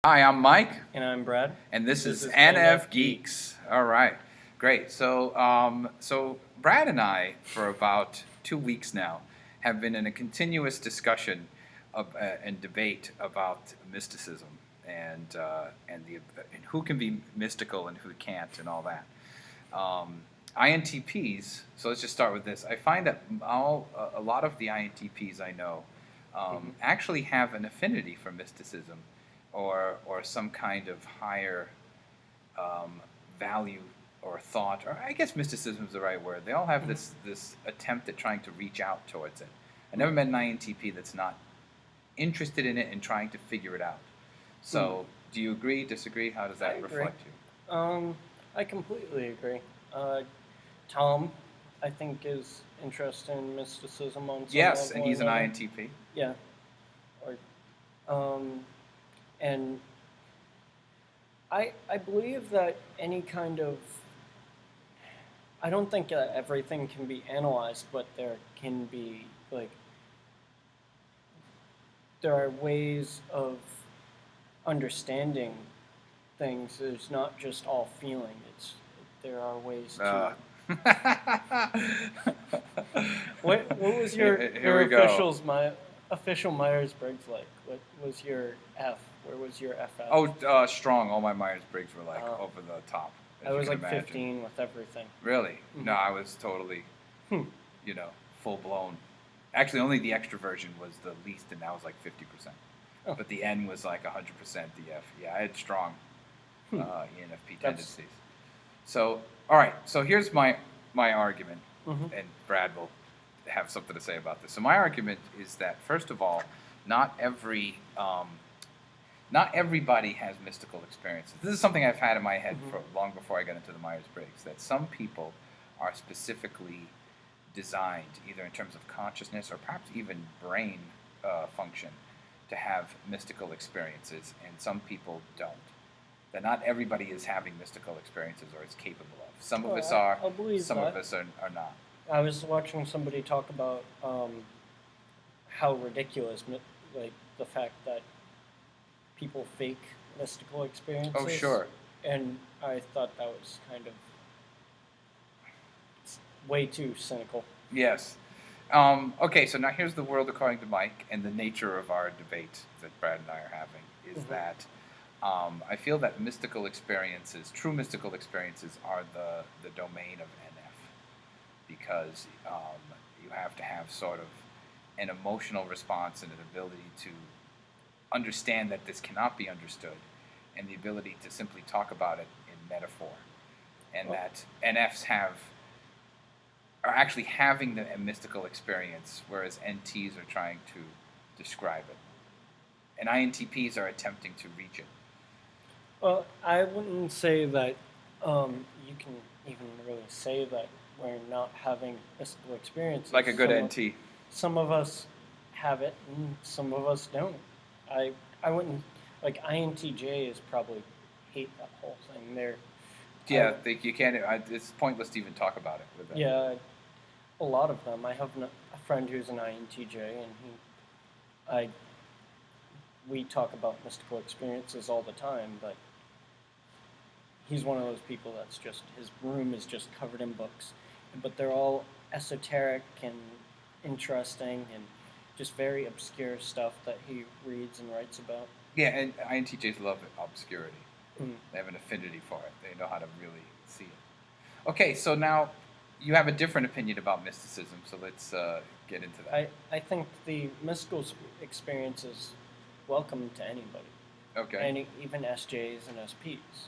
Hi, I'm Mike, And I'm Brad. and this This is is NFGeeks. All right, great. So Brad and I, for about 2 weeks now, have been in a continuous discussion and debate about mysticism and who can be mystical and who can't and all that. INTPs. So let's just start with this. I find that a lot of the INTPs I know actually have an affinity for mysticism, or some kind of higher value or thought, or I guess mysticism is the right word. They all have this attempt at trying to reach out towards it. I never met an INTP that's not interested in it and trying to figure it out. So, do you agree, disagree? How does that reflect you? I completely agree. Tom, I think, is interested in mysticism on some Yes, level and or he's an another. INTP. Yeah. And I believe that any kind of I don't think everything can be analyzed, but there can be there are ways of understanding things. It's not just all feeling. There are ways to. What was your official Myers-Briggs like? What was your F? Where was your F at? Oh, strong. All my Myers-Briggs were over the top. I was like 15 with everything. Really? Mm-hmm. No, I was totally, full blown. Actually, only the extroversion was the least, and that was like 50%. Oh. But the N was like 100%. The F, yeah, I had strong ENFP tendencies. So, all right. So here's my argument, and Brad will have something to say about this. So my argument is that, first of all, not everybody has mystical experiences. This is something I've had in my head for long before I got into the Myers-Briggs, that some people are specifically designed, either in terms of consciousness or perhaps even brain function, to have mystical experiences, and some people don't. That not everybody is having mystical experiences or is capable of. Some of us are, some of us are not. I was watching somebody talk about how ridiculous, the fact that people fake mystical experiences. Oh, sure. And I thought that was kind of way too cynical. Yes. Okay, so now here's the world according to Mike, and the nature of our debate that Brad and I are having is that I feel that mystical experiences, true mystical experiences, are the domain of NF, because you have to have sort of an emotional response and an ability to understand that this cannot be understood, and the ability to simply talk about it in metaphor, and that NFs are actually having a mystical experience, whereas NTs are trying to describe it, and INTPs are attempting to reach it. Well, I wouldn't say that you can even really say that we're not having mystical experiences. Like a good NT. Some of us have it, and some of us don't. I wouldn't, like, INTJs probably hate that whole thing. You can't. It's pointless to even talk about it with them. Yeah, a lot of them. I have a friend who's an INTJ, and we talk about mystical experiences all the time, but he's one of those people that's just, his room is just covered in books, but they're all esoteric and interesting and just very obscure stuff that he reads and writes about. Yeah, and INTJs love obscurity. They have an affinity for it. They know how to really see it. Okay, so now you have a different opinion about mysticism, so let's get into that. I think the mystical experience is welcome to anybody. Okay. Even SJs and SPs.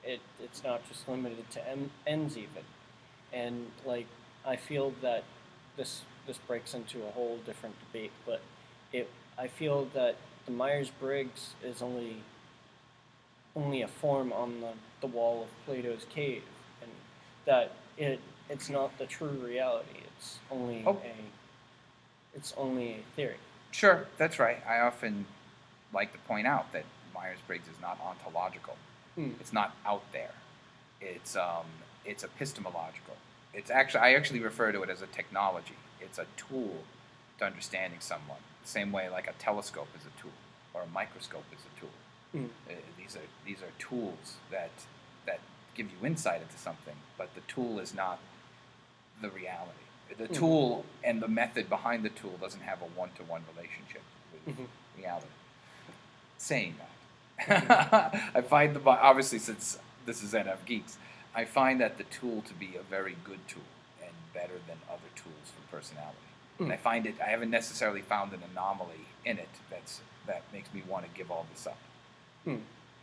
It's not just limited to Ns even. And I feel that this breaks into a whole different debate, but I feel that the Myers-Briggs is only a form on the wall of Plato's cave, and that it's not the true reality. It's only a theory. Sure, that's right. I often like to point out that Myers-Briggs is not ontological. It's not out there. It's epistemological. I actually refer to it as a technology. It's a tool to understanding someone. The same way like a telescope is a tool or a microscope is a tool. Mm. These are tools that give you insight into something, but the tool is not the reality. The tool and the method behind the tool doesn't have a one-to-one relationship with reality. Saying that, I find obviously, since this is NFGeeks, I find that the tool to be a very good tool and better than other tools for personality. And I find I haven't necessarily found an anomaly in it that makes me want to give all this up.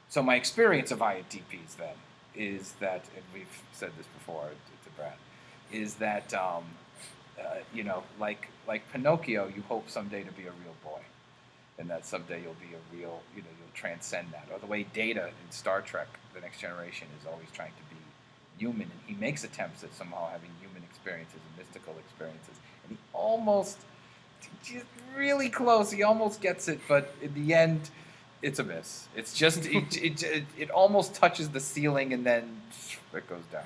So my experience of INTPs then is that, and we've said this before to Brad, is that like Pinocchio, you hope someday to be a real boy, and that someday you'll be a real, you'll transcend that. Or the way Data in Star Trek: The Next Generation is always trying to be human, and he makes attempts at somehow having human experiences and mystical experiences, and he almost, just really close, he almost gets it, but in the end, it's a miss. It's just it almost touches the ceiling, and then it goes down.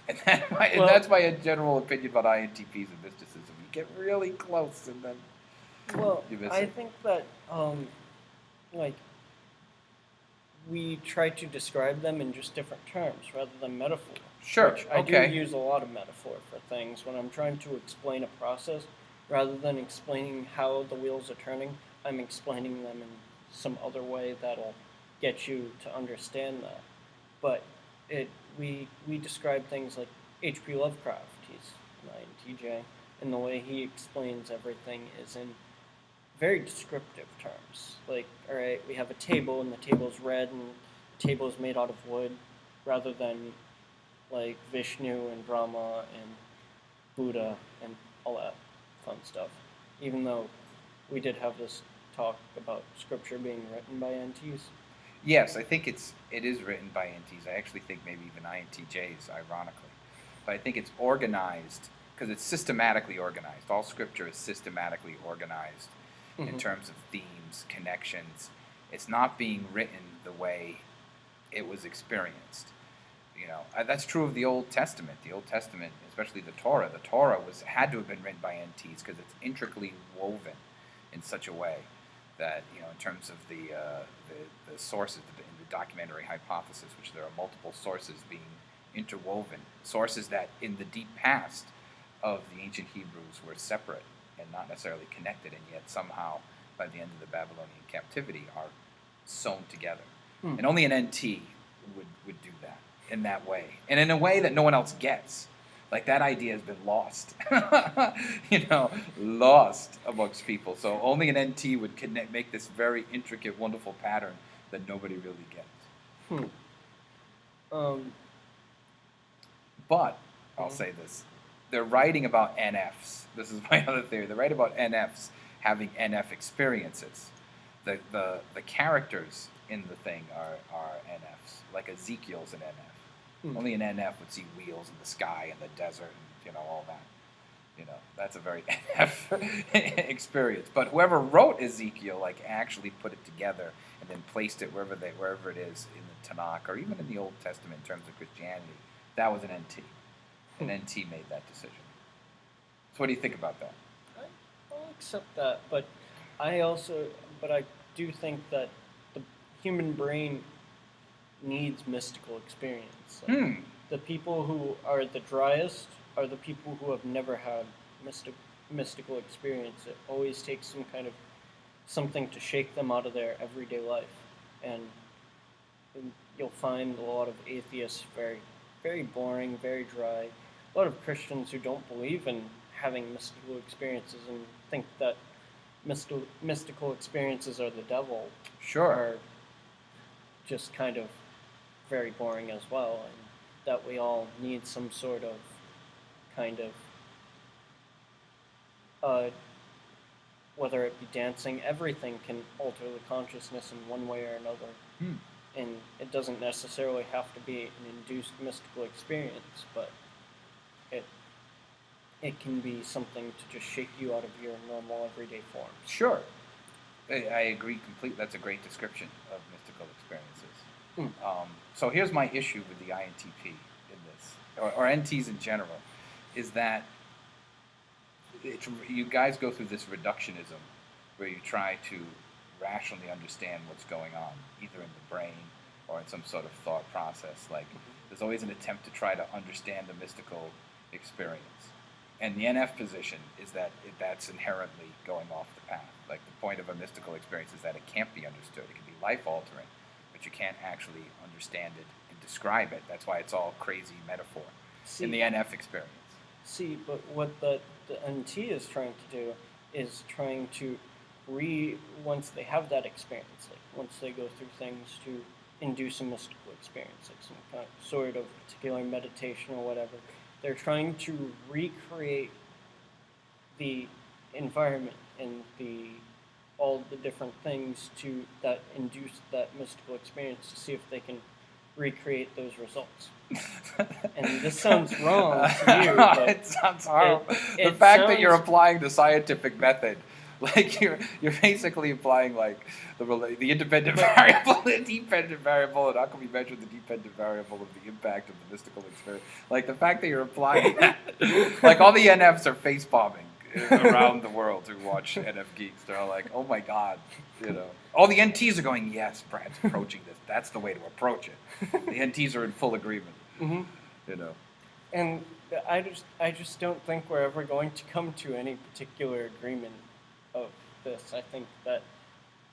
And that's my general opinion about INTPs and mysticism. You get really close, and then you miss I it. think that like we try to describe them in just different terms rather than metaphor. Sure. Which I Okay. do use a lot of metaphor for things when I'm trying to explain a process. Rather than explaining how the wheels are turning, I'm explaining them in some other way that'll get you to understand that. But we describe things like H.P. Lovecraft. He's an INTJ, and the way he explains everything is in very descriptive terms. Like, all right, we have a table, and the table's red, and the table is made out of wood, rather than like Vishnu and Brahma and Buddha and all that fun stuff. Even though we did have this talk about scripture being written by NTs. Yes, I think it is written by INTs. I actually think maybe even INTJs, ironically. But I think it's organized because it's systematically organized. All scripture is systematically organized in terms of themes, connections. It's not being written the way it was experienced. That's true of the Old Testament. The Old Testament, especially the Torah. The Torah had to have been written by NTs because it's intricately woven in such a way that, in terms of the sources, in the documentary hypothesis, which there are multiple sources being interwoven, sources that in the deep past of the ancient Hebrews were separate and not necessarily connected, and yet somehow by the end of the Babylonian captivity are sewn together. And only an NT would do that in that way, and in a way that no one else gets. Like, that idea has been lost, lost amongst people. So only an NT would make this very intricate, wonderful pattern that nobody really gets. But I'll say this: they're writing about NFs. This is my other theory. They're writing about NFs having NF experiences. The characters in the thing are NFs, like Ezekiel's an NF. Only an NF would see wheels in the sky and the desert and all that. That's a very NF experience. But whoever wrote Ezekiel actually put it together and then placed it wherever it is in the Tanakh or even in the Old Testament in terms of Christianity. That was an NT. An NT made that decision. So what do you think about that? I'll accept that, but I do think that the human brain needs mystical experience. The people who are the driest are the people who have never had mystical experience. It always takes some kind of something to shake them out of their everyday life, and you'll find a lot of atheists very, very boring, very dry. A lot of Christians who don't believe in having mystical experiences and think that mystical experiences are the devil. Sure. Are just kind of very boring as well, and that we all need some sort of kind of whether it be dancing, everything can alter the consciousness in one way or another. And it doesn't necessarily have to be an induced mystical experience, but it can be something to just shake you out of your normal everyday forms. Sure. I agree completely. That's a great description of mystical experiences. So here's my issue with the INTP in this, or NTs in general, is that you guys go through this reductionism where you try to rationally understand what's going on, either in the brain or in some sort of thought process. Like, there's always an attempt to try to understand the mystical experience. And the NF position is that that's inherently going off the path. Like, the point of a mystical experience is that it can't be understood. It can be life-altering, but you can't actually understand it and describe it. That's why it's all crazy metaphor in the NF experience. See, but what the NT is trying to do is trying to once they have that experience, like once they go through things to induce a mystical experience, like some kind of sort of particular meditation or whatever, they're trying to recreate the environment and all the different things that induce that mystical experience to see if they can recreate those results. And this sounds wrong to you, but it sounds horrible. The fact that you're applying the scientific method, like you're basically applying like the independent variable, the dependent variable, and how can we measure the dependent variable of the impact of the mystical experience? Like the fact that you're applying that, like all the NFs are face bombing around the world who watch NFGeeks. They're all like, oh my god, you know. All the NTs are going, yes, Brad's approaching this. That's the way to approach it. The NTs are in full agreement. Mm-hmm. You know. And I just don't think we're ever going to come to any particular agreement of this. I think that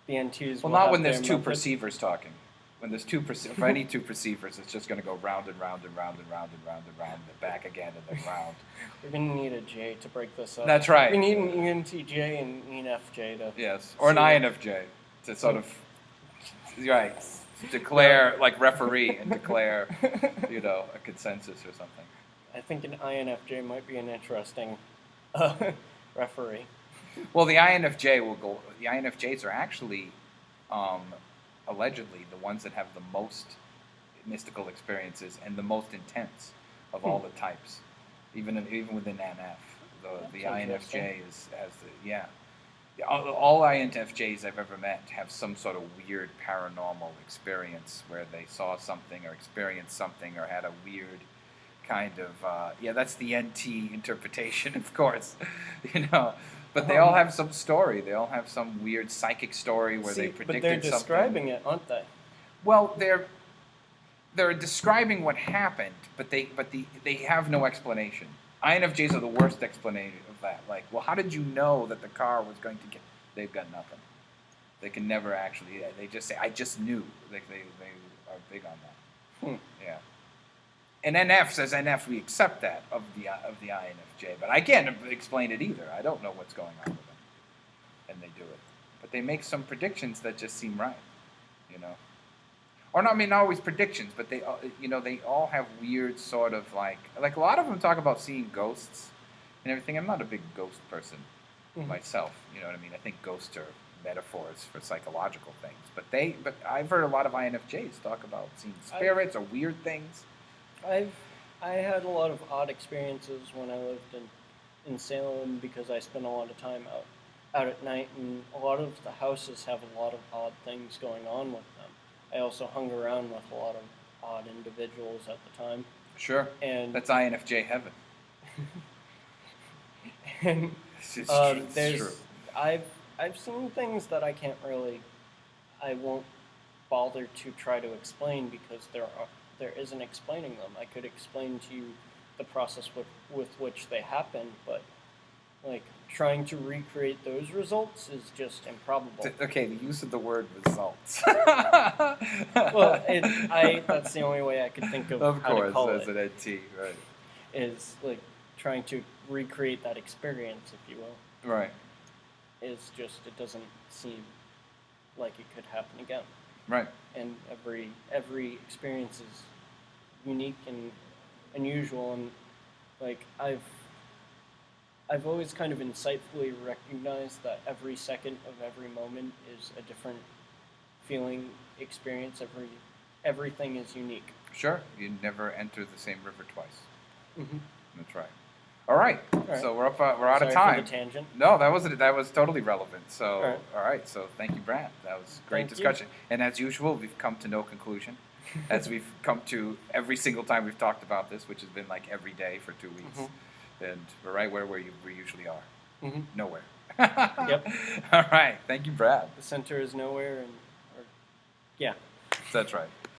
the NTs well, not when there's two perceivers talking. When there's for any two perceivers, it's just going to go round and round and round and round and round and round and back again and then round. We're going to need a J to break this up. That's right. We need an ENTJ and ENFJ to... Yes, or an INFJ to sort of, right, declare, like referee and declare, you know, a consensus or something. I think an INFJ might be an interesting referee. Well, the INFJs are actually, allegedly, the ones that have the most mystical experiences and the most intense of all the types. Even within NF, the INFJ all INFJs I've ever met have some sort of weird paranormal experience where they saw something or experienced something or had a weird kind of that's the NT interpretation, of course, you know. But they all have some story. They all have some weird psychic story where they predicted something. But they're describing it, aren't they? Well, they're describing what happened, but they have no explanation. INFJs are the worst explanation of that. Like, well, how did you know that the car was going to get... They've got nothing. They can never actually... They just say, I just knew. Like, they are big on that. Yeah. And NF says NF, we accept that of the INFJ, but I can't explain it either. I don't know what's going on with them, and they do it. But they make some predictions that just seem right, you know. Or not, I mean, not always predictions, but they all have weird sort of like a lot of them talk about seeing ghosts and everything. I'm not a big ghost person myself, you know what I mean. I think ghosts are metaphors for psychological things, but I've heard a lot of INFJs talk about seeing spirits or weird things. I had a lot of odd experiences when I lived in Salem because I spent a lot of time out at night, and a lot of the houses have a lot of odd things going on with them. I also hung around with a lot of odd individuals at the time. Sure. And that's INFJ heaven. And it's true. I've seen things that I won't bother to try to explain because there isn't explaining them. I could explain to you the process with which they happen, but like trying to recreate those results is just improbable. Okay, the use of the word results. Well, that's the only way I could think of how to call it. Of course, as an NT, right. Is like trying to recreate that experience, if you will. Right. Is just, it doesn't seem like it could happen again. Right. And every experience is unique and unusual, and like I've always kind of insightfully recognized that every second of every moment is a different feeling, experience. Everything is unique. Sure, you never enter the same river twice. Mm-hmm. That's right. All right. So we're out of time. For the tangent. No, that was totally relevant. So all right. So thank you, Brad. That was a great discussion. And as usual, we've come to no conclusion. As we've come to every single time we've talked about this, which has been like every day for 2 weeks. And we're right where we usually are. Nowhere. Yep. All right. Thank you, Brad. The center is nowhere, and or, yeah. That's right.